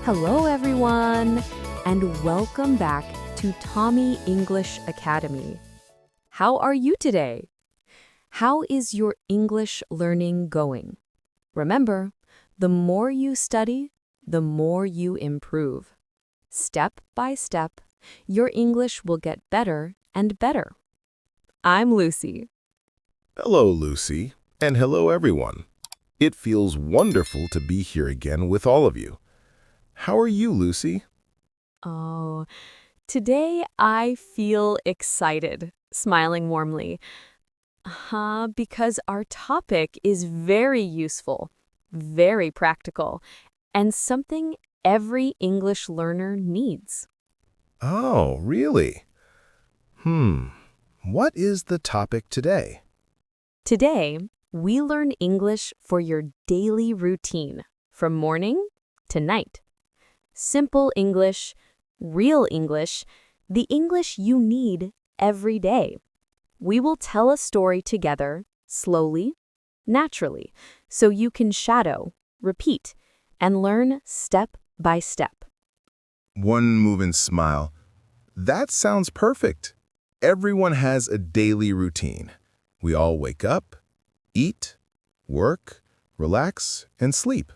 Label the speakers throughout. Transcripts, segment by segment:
Speaker 1: Hello, everyone, and welcome back to Tommy English Academy. How are you today? How is your English learning going? Remember, the more you study, the more you improve. Step by step, your English will get better and better. I'm Lucy.
Speaker 2: Hello, Lucy, and hello, everyone. It feels wonderful to be here again with all of you. How are you, Lucy?
Speaker 1: Oh, today I feel excited, smiling warmly. Because our topic is very useful, very practical, and something every English learner needs.
Speaker 2: Oh, really? What is the topic today?
Speaker 1: Today, we learn English for your daily routine, from morning to night. Simple English, real English, the English you need every day. We will tell a story together, slowly, naturally, so you can shadow, repeat, and learn step by step.
Speaker 2: One move and smile. That sounds perfect. Everyone has a daily routine. We all wake up, eat, work, relax, and sleep.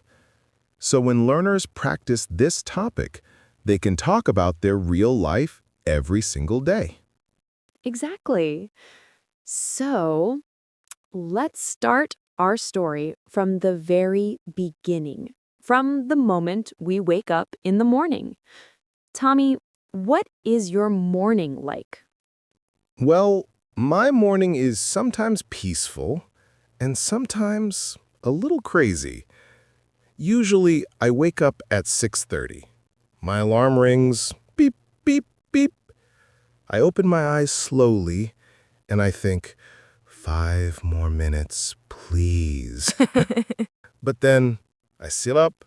Speaker 2: So when learners practice this topic, they can talk about their real life every single day.
Speaker 1: Exactly. So, let's start our story from the very beginning, from the moment we wake up in the morning. Tommy, what is your morning like?
Speaker 2: Well, my morning is sometimes peaceful and sometimes a little crazy. Usually, I wake up at 6:30. My alarm rings, beep, beep, beep. I open my eyes slowly and I think, 5 more minutes, please. But then I sit up,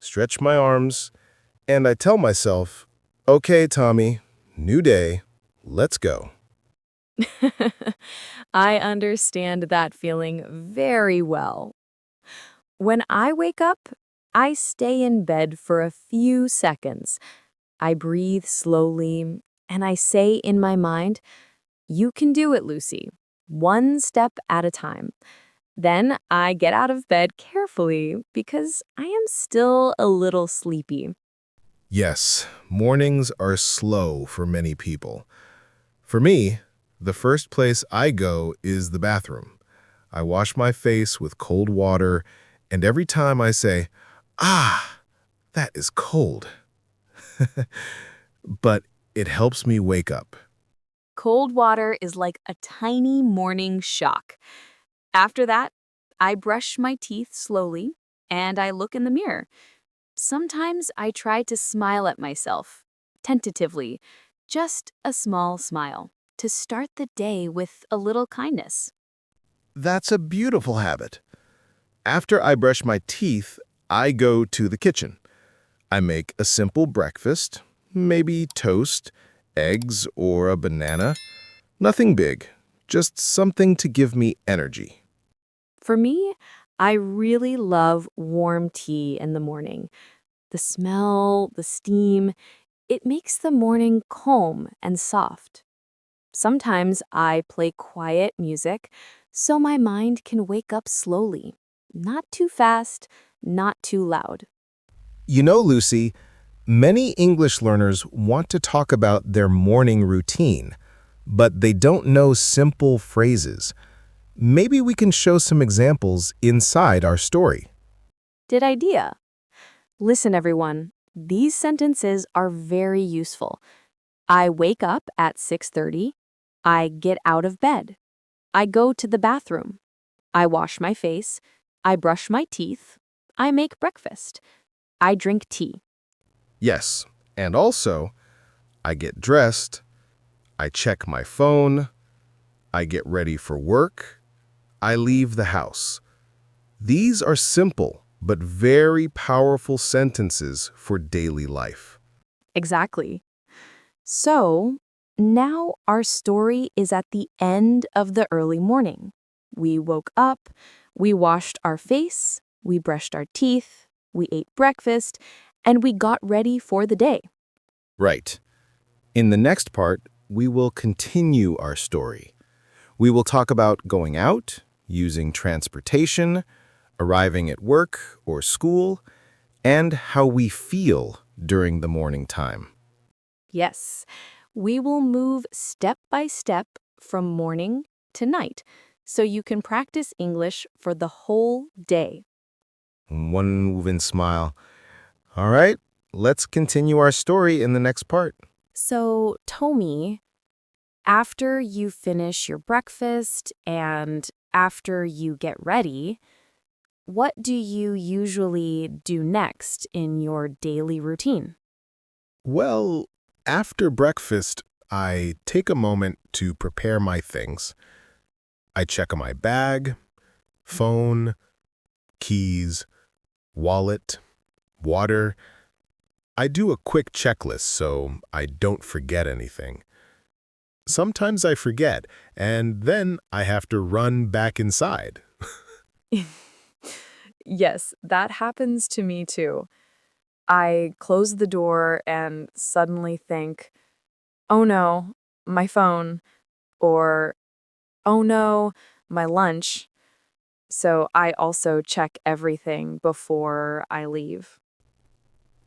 Speaker 2: stretch my arms, and I tell myself, okay, Tommy, new day, let's go.
Speaker 1: I understand that feeling very well. When I wake up, I stay in bed for a few seconds. I breathe slowly, and I say in my mind, "You can do it, Lucy, one step at a time." Then I get out of bed carefully because I am still a little sleepy.
Speaker 2: Yes, mornings are slow for many people. For me, the first place I go is the bathroom. I wash my face with cold water, and every time I say, ah, that is cold. But it helps me wake up.
Speaker 1: Cold water is like a tiny morning shock. After that, I brush my teeth slowly and I look in the mirror. Sometimes I try to smile at myself, tentatively, just a small smile, to start the day with a little kindness.
Speaker 2: That's a beautiful habit. After I brush my teeth, I go to the kitchen. I make a simple breakfast, maybe toast, eggs, or a banana. Nothing big, just something to give me energy.
Speaker 1: For me, I really love warm tea in the morning. The smell, the steam, it makes the morning calm and soft. Sometimes I play quiet music so my mind can wake up slowly, not too fast, not too loud.
Speaker 2: You know, Lucy, many English learners want to talk about their morning routine, but they don't know simple phrases. Maybe we can show some examples inside our story.
Speaker 1: Good idea. Listen, everyone. These sentences are very useful. I wake up at 6:30. I get out of bed. I go to the bathroom. I wash my face. I brush my teeth. I make breakfast. I drink tea.
Speaker 2: Yes, and also, I get dressed, I check my phone, I get ready for work, I leave the house. These are simple but very powerful sentences for daily life.
Speaker 1: Exactly. So, now our story is at the end of the early morning. We woke up, we washed our face, we brushed our teeth, we ate breakfast, and we got ready for the day.
Speaker 2: Right. In the next part, we will continue our story. We will talk about going out, using transportation, arriving at work or school, and how we feel during the morning time.
Speaker 1: Yes, we will move step by step from morning to night so you can practice English for the whole day.
Speaker 2: One move and smile. All right, let's continue our story in the next part.
Speaker 1: So, Tomi, after you finish your breakfast and after you get ready, what do you usually do next in your daily routine?
Speaker 2: Well, after breakfast, I take a moment to prepare my things. I check on my bag, phone, keys, wallet, water. I do a quick checklist so I don't forget anything. Sometimes I forget, and then I have to run back inside.
Speaker 1: Yes, that happens to me too. I close the door and suddenly think, oh no, my phone, or oh no, my lunch. So I also check everything before I leave.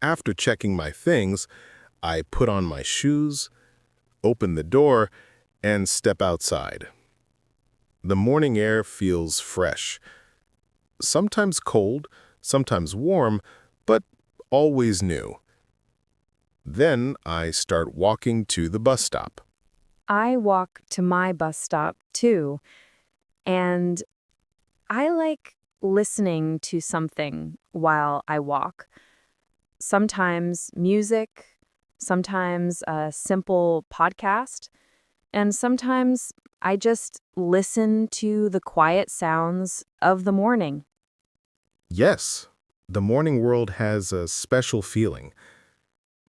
Speaker 2: After checking my things, I put on my shoes, open the door, and step outside. The morning air feels fresh, sometimes cold, sometimes warm, but always new. Then I start walking to the bus stop.
Speaker 1: I walk to my bus stop too, and I like listening to something while I walk. Sometimes music, sometimes a simple podcast, and sometimes I just listen to the quiet sounds of the morning.
Speaker 2: Yes, the morning world has a special feeling.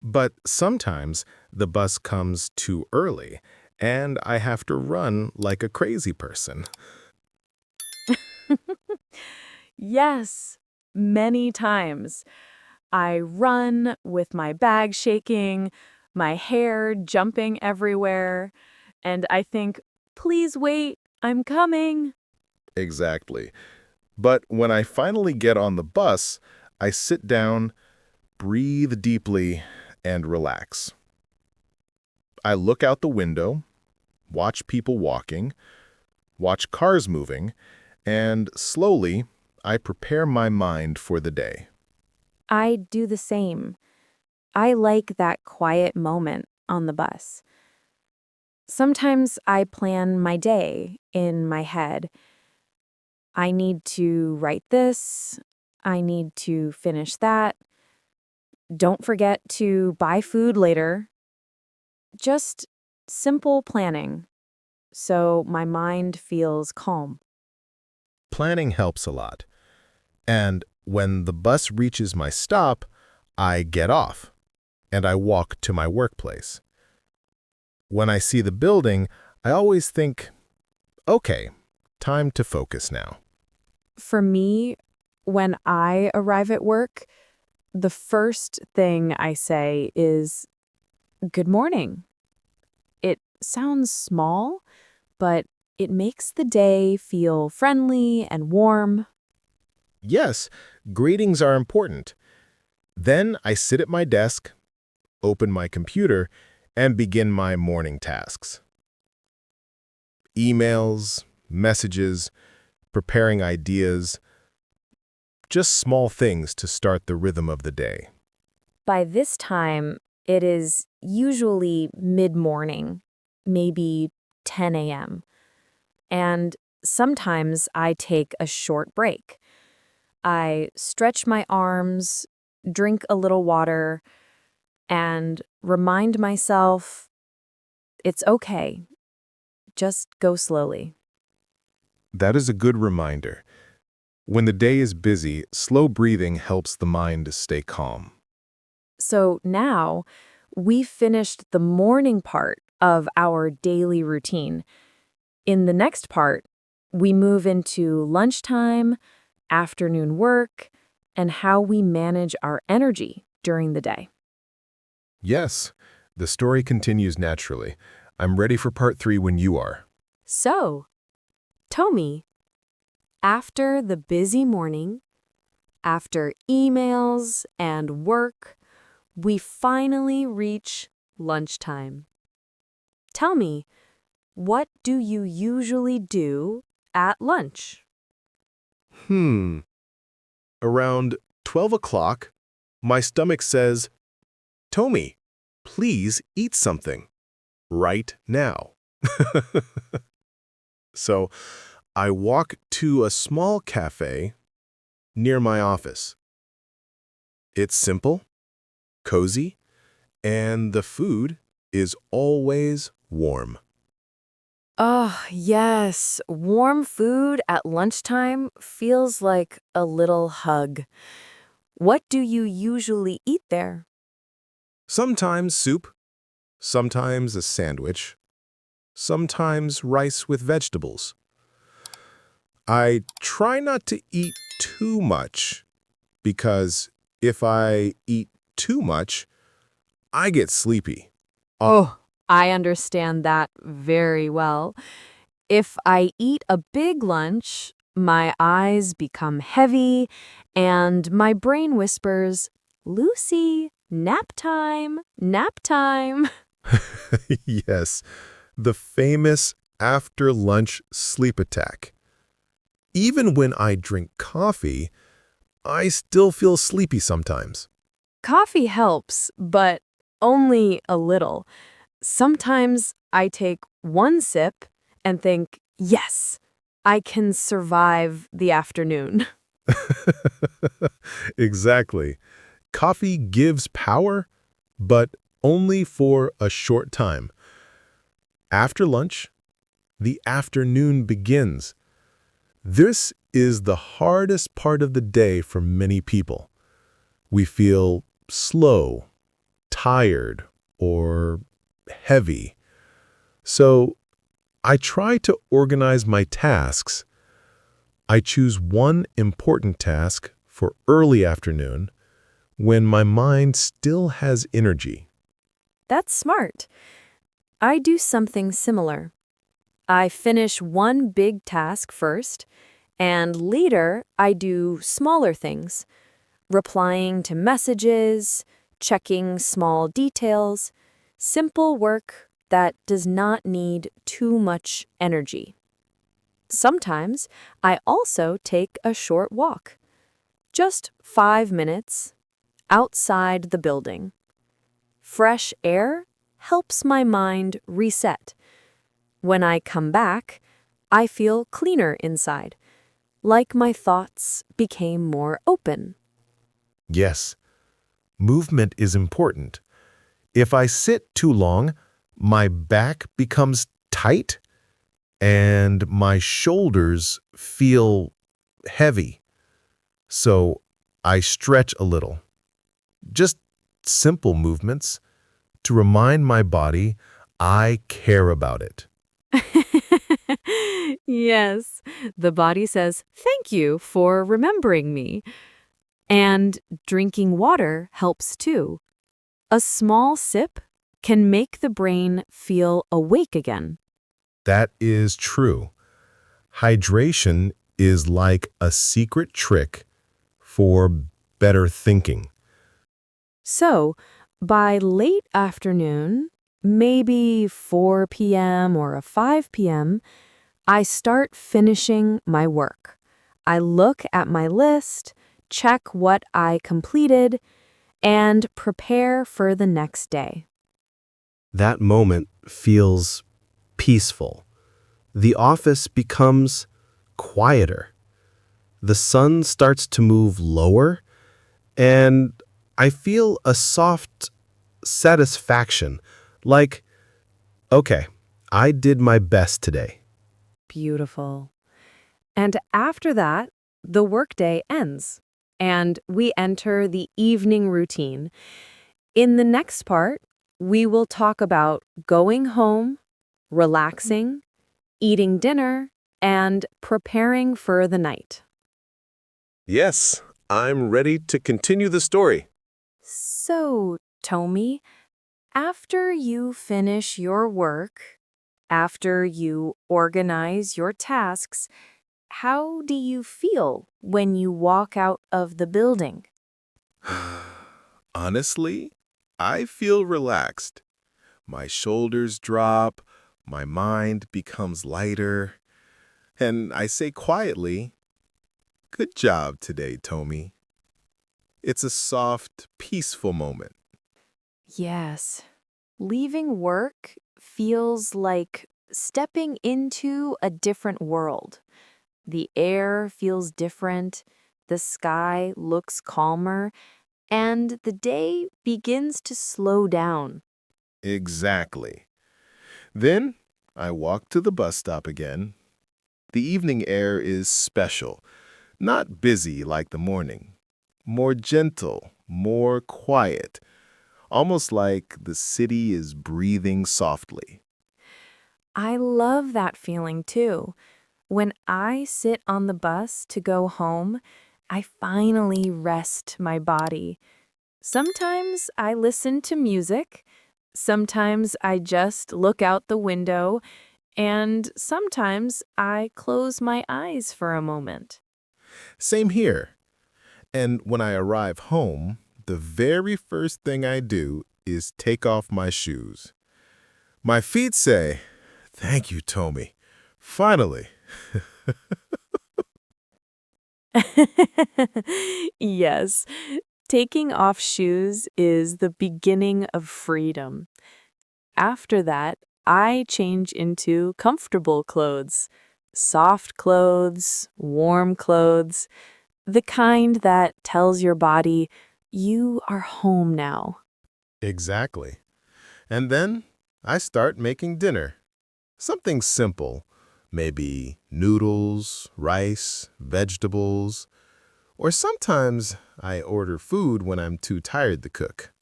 Speaker 2: But sometimes the bus comes too early, and I have to run like a crazy person.
Speaker 1: Yes, many times. I run with my bag shaking, my hair jumping everywhere, and I think, please wait, I'm coming.
Speaker 2: Exactly. But when I finally get on the bus, I sit down, breathe deeply, and relax. I look out the window, watch people walking, watch cars moving, and slowly I prepare my mind for the day.
Speaker 1: I do the same. I like that quiet moment on the bus. Sometimes I plan my day in my head. I need to write this. I need to finish that. Don't forget to buy food later. Just simple planning so my mind feels calm.
Speaker 2: Planning helps a lot. And when the bus reaches my stop, I get off and I walk to my workplace. When I see the building, I always think, okay, time to focus now.
Speaker 1: For me, when I arrive at work, the first thing I say is, good morning. It sounds small, but it makes the day feel friendly and warm.
Speaker 2: Yes, greetings are important. Then I sit at my desk, open my computer, and begin my morning tasks. Emails, messages, preparing ideas, just small things to start the rhythm of the day.
Speaker 1: By this time, it is usually mid-morning, maybe 10 a.m. And sometimes I take a short break. I stretch my arms, drink a little water, and remind myself it's okay. Just go slowly.
Speaker 2: That is a good reminder. When the day is busy, slow breathing helps the mind to stay calm.
Speaker 1: So now we've finished the morning part of our daily routine. In the next part, we move into lunchtime, afternoon work, and how we manage our energy. during the day.
Speaker 2: Yes, the story continues naturally. I'm ready for part 3 when you are.
Speaker 1: So, Tomy, after the busy morning, after emails and work, we finally reach lunchtime. Tell me, what do you usually do at lunch?
Speaker 2: Around 12 o'clock, my stomach says, Tommy, please eat something. Right now. So I walk to a small cafe near my office. It's simple, cozy, and the food is always warm.
Speaker 1: Oh, yes. Warm food at lunchtime feels like a little hug. What do you usually eat there?
Speaker 2: Sometimes soup, sometimes a sandwich, sometimes rice with vegetables. I try not to eat too much because if I eat too much, I get sleepy.
Speaker 1: Oh, I understand that very well. If I eat a big lunch, my eyes become heavy and my brain whispers, Lucy, nap time, nap time.
Speaker 2: Yes, the famous after-lunch sleep attack. Even when I drink coffee, I still feel sleepy sometimes.
Speaker 1: Coffee helps, but only a little. Sometimes I take one sip and think, yes, I can survive the afternoon.
Speaker 2: Exactly. Coffee gives power, but only for a short time. After lunch, the afternoon begins. This is the hardest part of the day for many people. We feel slow, tired, or heavy. So I try to organize my tasks. I choose one important task for early afternoon when my mind still has energy.
Speaker 1: That's smart. I do something similar. I finish one big task first, and later I do smaller things, replying to messages, checking small details, simple work that does not need too much energy. Sometimes I also take a short walk, just 5 minutes, outside the building. Fresh air helps my mind reset. When I come back, I feel cleaner inside, like my thoughts became more open.
Speaker 2: Yes, movement is important. If I sit too long, my back becomes tight and my shoulders feel heavy. So I stretch a little. Just simple movements to remind my body I care about it.
Speaker 1: Yes, the body says, thank you for remembering me. And drinking water helps too. A small sip can make the brain feel awake again.
Speaker 2: That is true. Hydration is like a secret trick for better thinking.
Speaker 1: So, by late afternoon, maybe 4 p.m. or 5 p.m., I start finishing my work. I look at my list, check what I completed, and prepare for the next day.
Speaker 3: That moment feels peaceful. The office becomes quieter. The sun starts to move lower, and I feel a soft satisfaction, like, okay, I did my best today.
Speaker 1: Beautiful. And after that, the workday ends, and we enter the evening routine. In the next part, we will talk about going home, relaxing, eating dinner, and preparing for the night.
Speaker 2: Yes, I'm ready to continue the story.
Speaker 1: So, Tomy, after you finish your work, after you organize your tasks, how do you feel when you walk out of the building?
Speaker 2: Honestly, I feel relaxed. My shoulders drop, my mind becomes lighter, and I say quietly, "Good job today, Tommy." It's a soft, peaceful moment.
Speaker 1: Yes, leaving work feels like stepping into a different world. The air feels different, the sky looks calmer, and the day begins to slow down.
Speaker 2: Exactly. Then I walk to the bus stop again. The evening air is special, not busy like the morning. More gentle, more quiet, almost like the city is breathing softly.
Speaker 1: I love that feeling too. When I sit on the bus to go home, I finally rest my body. Sometimes I listen to music, sometimes I just look out the window, and sometimes I close my eyes for a moment.
Speaker 2: Same here. And when I arrive home, the very first thing I do is take off my shoes. My feet say, "Thank you, Tommy. Finally."
Speaker 1: Yes, taking off shoes is the beginning of freedom. After that, I change into comfortable clothes, soft clothes, warm clothes, the kind that tells your body, you are home now.
Speaker 2: Exactly. And then I start making dinner. Something simple, maybe noodles, rice, vegetables, or sometimes I order food when I'm too tired to cook.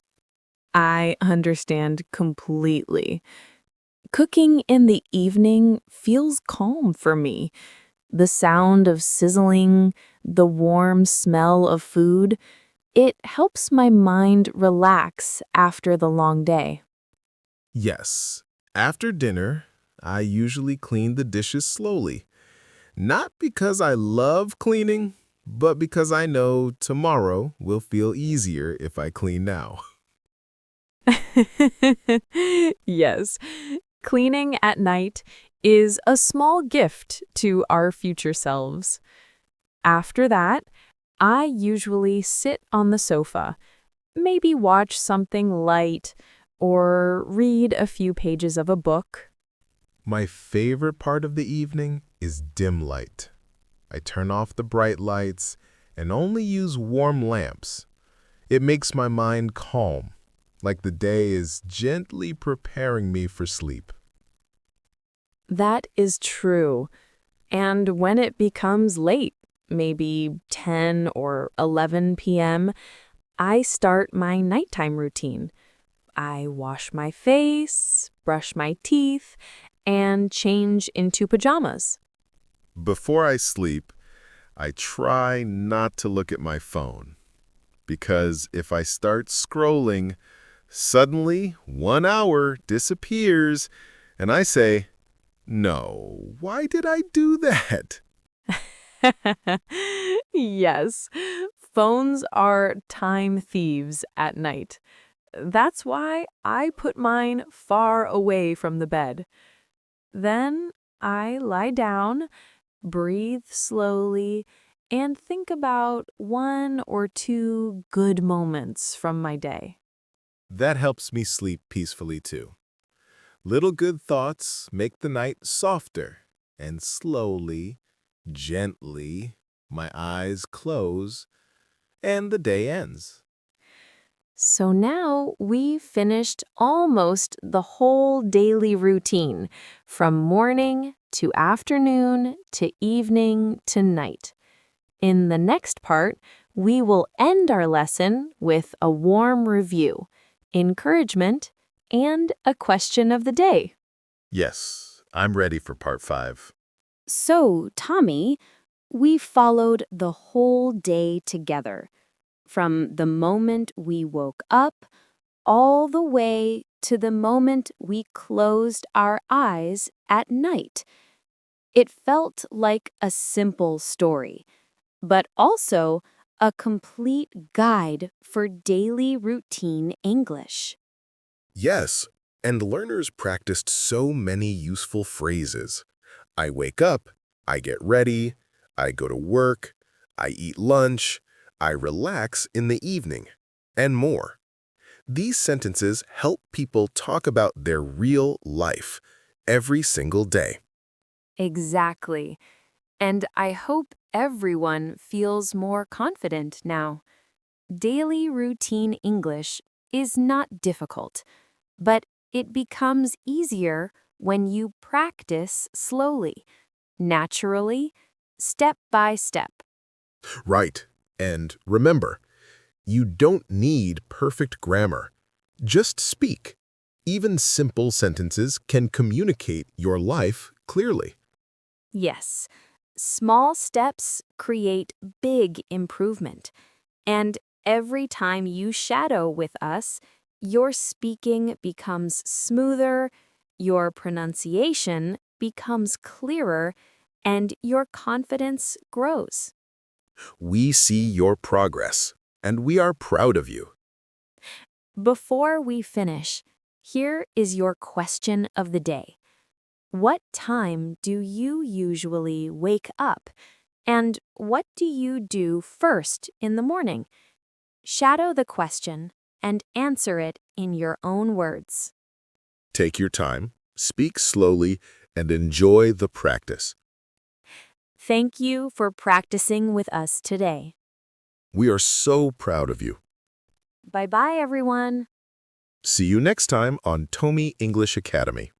Speaker 1: I understand completely. Cooking in the evening feels calm for me. The sound of sizzling, the warm smell of food, it helps my mind relax after the long day.
Speaker 2: Yes, after dinner, I usually clean the dishes slowly. Not because I love cleaning, but because I know tomorrow will feel easier if I clean now.
Speaker 1: Yes, cleaning at night is a small gift to our future selves. After that, I usually sit on the sofa, maybe watch something light or read a few pages of a book.
Speaker 2: My favorite part of the evening is dim light. I turn off the bright lights and only use warm lamps. It makes my mind calm, like the day is gently preparing me for sleep.
Speaker 1: That is true. And when it becomes late, maybe 10 or 11 p.m., I start my nighttime routine. I wash my face, brush my teeth, and change into pajamas.
Speaker 2: Before I sleep, I try not to look at my phone, because if I start scrolling, suddenly 1 hour disappears and I say, "No, why did I do that?"
Speaker 1: Yes, phones are time thieves at night. That's why I put mine far away from the bed. Then I lie down, breathe slowly, and think about one or two good moments from my day.
Speaker 2: That helps me sleep peacefully too. Little good thoughts make the night softer, and slowly, gently, my eyes close and the day ends.
Speaker 1: So now we've finished almost the whole daily routine, from morning to afternoon to evening to night. In the next part, we will end our lesson with a warm review, encouragement, and a question of the day.
Speaker 2: Yes, I'm ready for part 5.
Speaker 4: So, Tommy, we followed the whole day together.
Speaker 1: from the moment we woke up all the way to the moment we closed our eyes at night. It felt like a simple story, but also a complete guide for daily routine English.
Speaker 2: Yes, and learners practiced so many useful phrases. I wake up, I get ready, I go to work, I eat lunch, I relax in the evening, and more. These sentences help people talk about their real life every single day.
Speaker 1: Exactly. And I hope everyone feels more confident now. Daily routine English is not difficult, but it becomes easier when you practice slowly, naturally, step by step.
Speaker 2: Right. And remember, you don't need perfect grammar. Just speak. Even simple sentences can communicate your life clearly.
Speaker 1: Yes, small steps create big improvement. And every time you shadow with us, your speaking becomes smoother, your pronunciation becomes clearer, and your confidence grows.
Speaker 2: We see your progress, and we are proud of you.
Speaker 1: Before we finish, here is your question of the day. What time do you usually wake up? And what do you do first in the morning? Shadow the question and answer it in your own words.
Speaker 2: Take your time, speak slowly, and enjoy the practice.
Speaker 1: Thank you for practicing with us today.
Speaker 2: We are so proud of you.
Speaker 1: Bye-bye, everyone.
Speaker 2: See you next time on Tomy English Academy.